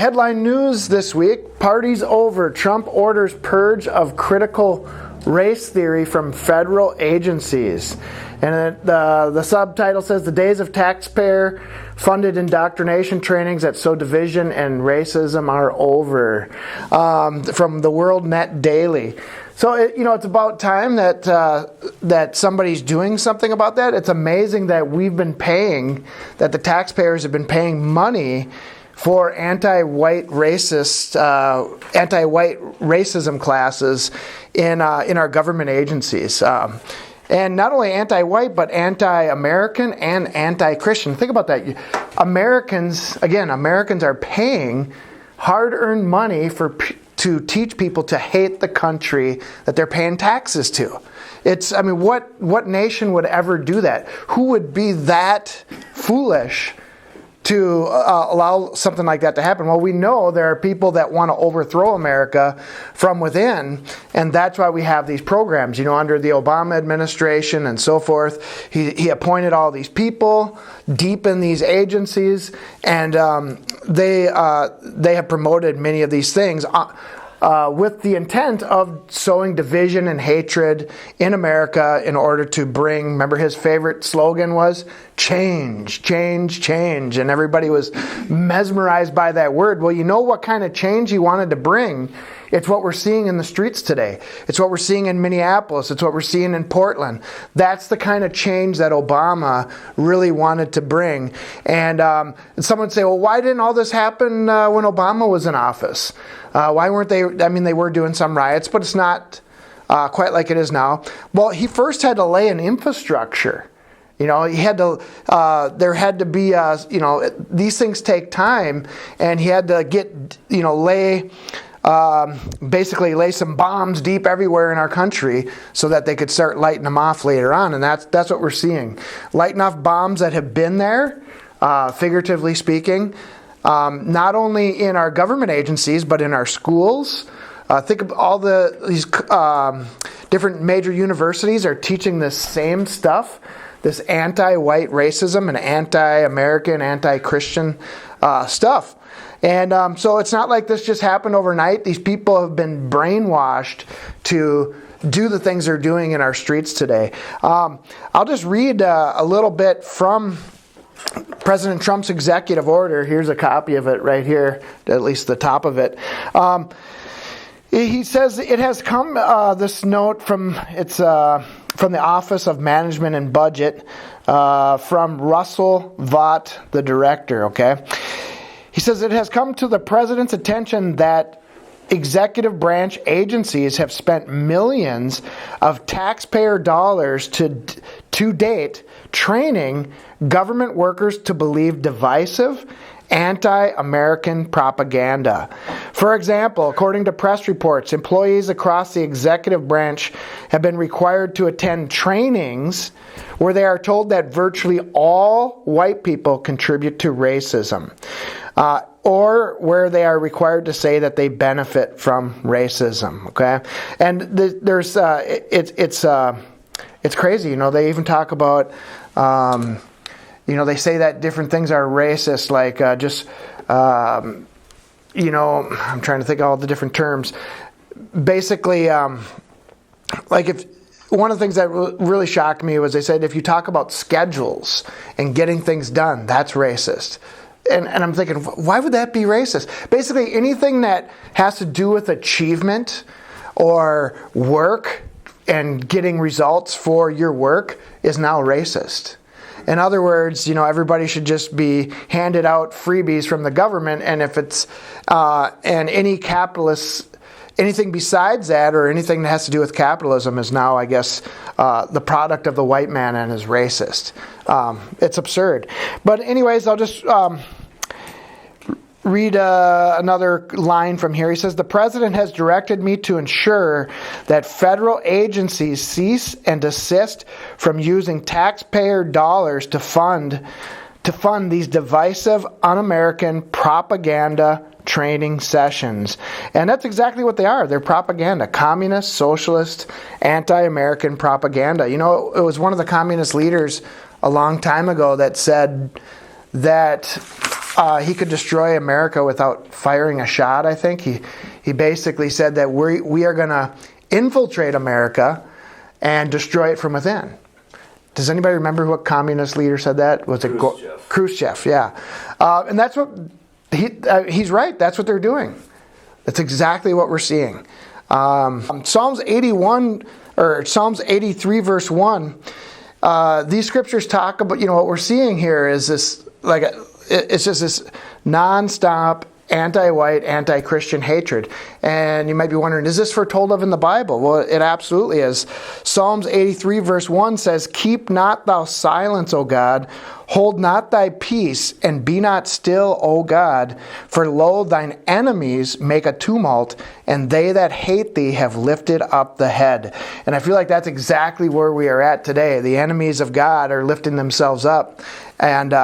Headline news this week, party's over. Trump orders purge of critical race theory from federal agencies. And the subtitle says, the days of taxpayer-funded indoctrination trainings that sow division and racism are over. From the World Net Daily. So, it's about time that somebody's doing something about that. It's amazing that that the taxpayers have been paying money for anti-white racism classes in our government agencies. And not only anti-white, but anti-American and anti-Christian. Think about that. Americans are paying hard-earned money to teach people to hate the country that they're paying taxes to. What nation would ever do that? Who would be that foolish to allow something like that to happen? Well, we know there are people that want to overthrow America from within, and that's why we have these programs. Under the Obama administration and so forth, he appointed all these people deep in these agencies, and they have promoted many of these things with the intent of sowing division and hatred in America in order to bring, remember his favorite slogan was, change, change, change. And everybody was mesmerized by that word. Well, you know what kind of change he wanted to bring? It's what we're seeing in the streets today. It's what we're seeing in Minneapolis. It's what we're seeing in Portland. That's the kind of change that Obama really wanted to bring. And someone would say, well, why didn't all this happen when Obama was in office? Why weren't they? They were doing some riots, but it's not quite like it is now. Well, he first had to lay an infrastructure. He had to. There had to be. These things take time, and he had to lay some bombs deep everywhere in our country so that they could start lighting them off later on. And that's what we're seeing. Lighting off bombs that have been there, figuratively speaking. Not only in our government agencies, but in our schools. Think of all these different major universities are teaching this same stuff, this anti-white racism and anti-American, anti-Christian stuff. And so it's not like this just happened overnight. These people have been brainwashed to do the things they're doing in our streets today. I'll just read a little bit from President Trump's executive order. Here's a copy of it right here, at least the top of it. He says it has come, this note from the Office of Management and Budget, from Russell Vought, the director, okay? He says it has come to the president's attention that executive branch agencies have spent millions of taxpayer dollars to date training government workers to believe divisive, anti-American propaganda. For example, according to press reports, employees across the executive branch have been required to attend trainings where they are told that virtually all white people contribute to racism. Or where they are required to say that they benefit from racism. Okay, and there's it's crazy. They even talk about they say that different things are racist, like I'm trying to think of all the different terms. Basically, like if. One of the things that really shocked me was they said if you talk about schedules and getting things done, that's racist. And I'm thinking, why would that be racist? Basically, anything that has to do with achievement or work and getting results for your work is now racist. In other words, everybody should just be handed out freebies from the government, and if it's and any capitalist. Anything besides that, or anything that has to do with capitalism, is now, I guess, the product of the white man and is racist. It's absurd. But anyways, I'll just read another line from here. He says, the president has directed me to ensure that federal agencies cease and desist from using taxpayer dollars to fund these divisive, un-American propaganda training sessions. And that's exactly what they are. They're propaganda. Communist, socialist, anti-American propaganda. It was one of the communist leaders a long time ago that said that he could destroy America without firing a shot, I think. He basically said that we are going to infiltrate America and destroy it from within. Does anybody remember what communist leader said that? Was it Khrushchev? Yeah. And that's what he's right. That's what they're doing. That's exactly what we're seeing. Psalms 81 or Psalms 83 verse 1. These scriptures talk about, what we're seeing here is this, it's just this nonstop anti-white, anti-Christian hatred. And you might be wondering, is this foretold of in the Bible? Well, it absolutely is. Psalms 83 verse 1 says, "Keep not thou silence, O God, hold not thy peace, and be not still, O God, for lo, thine enemies make a tumult, and they that hate thee have lifted up the head." And I feel like that's exactly where we are at today. The enemies of God are lifting themselves up and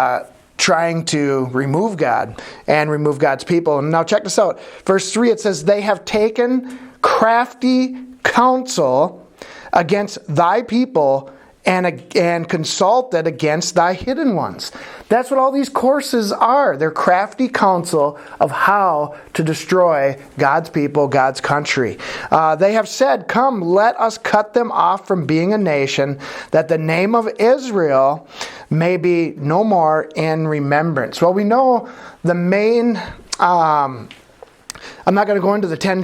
trying to remove God and remove God's people. And now check this out. Verse 3, it says, "They have taken crafty counsel against thy people and consulted against thy hidden ones." That's what all these courses are. They're crafty counsel of how to destroy God's people, God's country. They have said, "Come, let us cut them off from being a nation, that the name of Israel may be no more in remembrance." Well, we know the main... I'm not going to go into the 10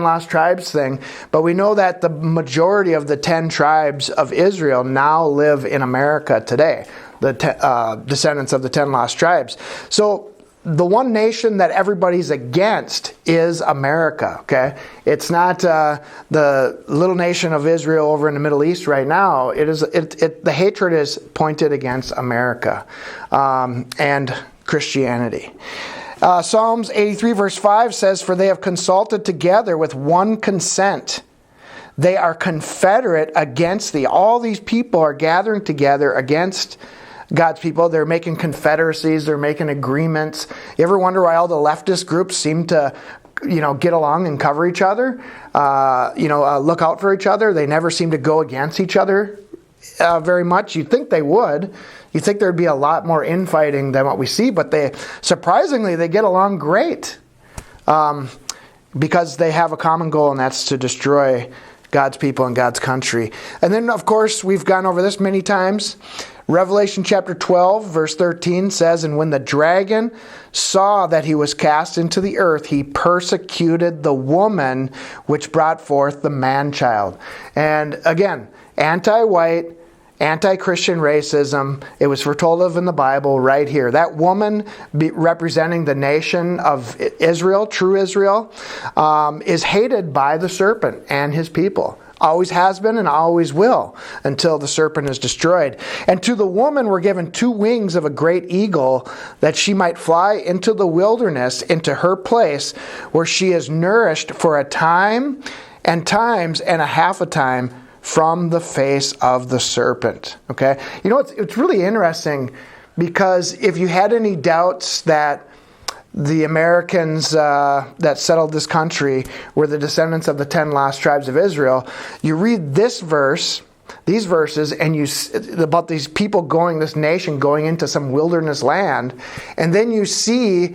lost tribes thing, but we know that the majority of the 10 tribes of Israel now live in America today, the descendants of the 10 lost tribes. So the one nation that everybody's against is America, okay? It's not the little nation of Israel over in the Middle East right now. The hatred is pointed against America and Christianity. Psalms 83 verse 5 says, "For they have consulted together with one consent. They are confederate against thee." All these people are gathering together against God's people. They're making confederacies. They're making agreements. You ever wonder why all the leftist groups seem to get along and cover each other? Look out for each other. They never seem to go against each other very much. You'd think they would. You'd think there'd be a lot more infighting than what we see, but surprisingly they get along great because they have a common goal, and that's to destroy God's people and God's country. And then, of course, we've gone over this many times. Revelation chapter 12, verse 13 says, "And when the dragon saw that he was cast into the earth, he persecuted the woman which brought forth the man-child." And again, anti-white, anti-Christian racism. It was foretold of in the Bible right here. That woman representing the nation of Israel, true Israel, is hated by the serpent and his people. Always has been and always will until the serpent is destroyed. And to the woman were given 2 wings of a great eagle, that she might fly into the wilderness, into her place where she is nourished for a time and times and a half a time from the face of the serpent. Okay? It's really interesting, because if you had any doubts that the Americans that settled this country were the descendants of the 10 lost tribes of Israel, you read these verses, and you about these people this nation going into some wilderness land, and then you see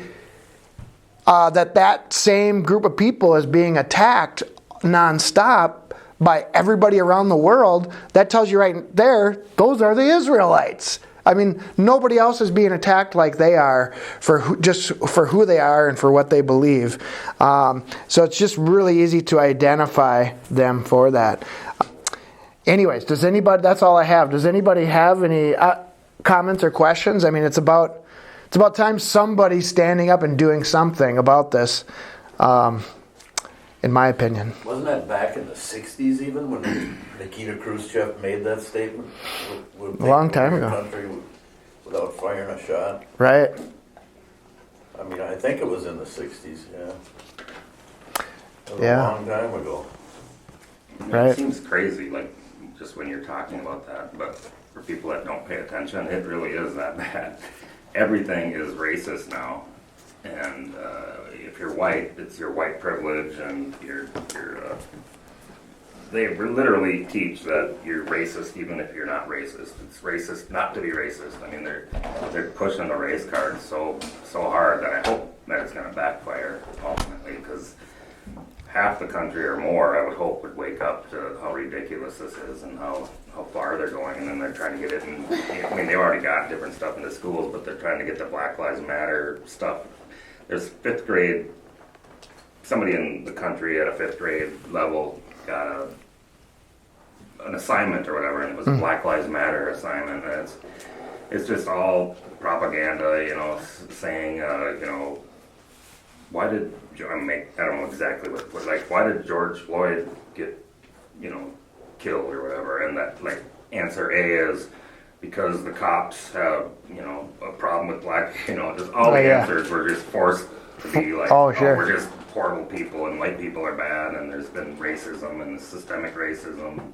that same group of people is being attacked nonstop by everybody around the world. That tells you right there, those are the Israelites. I mean, nobody else is being attacked like they are for who they are and for what they believe. So it's just really easy to identify them for that. Anyways, that's all I have. Does anybody have any comments or questions? I mean, it's about time somebody's standing up and doing something about this. In my opinion. Wasn't that back in the 60s even when Nikita Khrushchev made that statement? A long time ago. Country without firing a shot. Right. I mean, I think it was in the 60s, yeah. It was Yeah. a long time ago. Right. It seems crazy, just when you're talking about that, but for people that don't pay attention, it really is that bad. Everything is racist now. And if you're white, it's your white privilege, and they literally teach that you're racist even if you're not racist. It's racist not to be racist. I mean, they're pushing the race card so hard that I hope that it's going to backfire ultimately, because half the country or more, I would hope, would wake up to how ridiculous this is and how far they're going, and then they're trying to get it in. I mean, they've already got different stuff in the schools, but they're trying to get the Black Lives Matter stuff. There's fifth grade, somebody in the country at a fifth grade level got an assignment or whatever, and it was a Black Lives Matter assignment, and it's just all propaganda, you know, saying, you know, why did, I don't know exactly what, like, why did George Floyd get, you know, killed or whatever, and that, like, answer A is because the cops have, you know, a problem with black, you know, just all the answers were just forced to be like, we're just horrible people and white people are bad and there's been racism and systemic racism.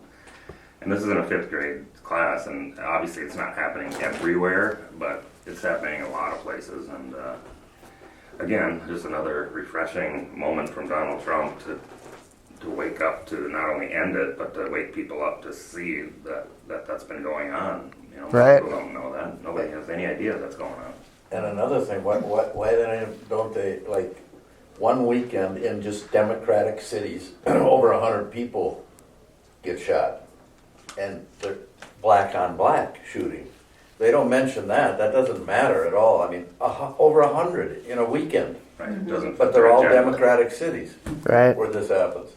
And this is in a fifth grade class, and obviously it's not happening everywhere, but it's happening in a lot of places. And again, just another refreshing moment from Donald Trump to wake up to not only end it, but to wake people up to see that's been going on. You know, right. People don't know that. Nobody has any idea that's going on. And another thing, why don't they, like, one weekend in just Democratic cities, over 100 people get shot, and they're black on black shooting. They don't mention that. That doesn't matter at all. I mean, over 100 in a weekend. Right? It doesn't. But they're all Democratic cities, right, where this happens.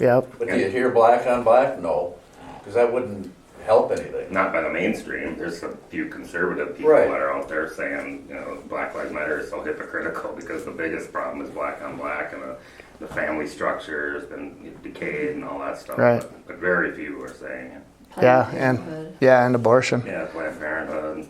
Yep. But do you hear black on black? No, because that wouldn't help anything. Not by the mainstream. There's a few conservative people that are out there saying, you know, Black Lives Matter is so hypocritical because the biggest problem is black on black, and the family structure has been decayed and all that stuff. Right. But very few are saying it. And abortion. Yeah, Planned Parenthood.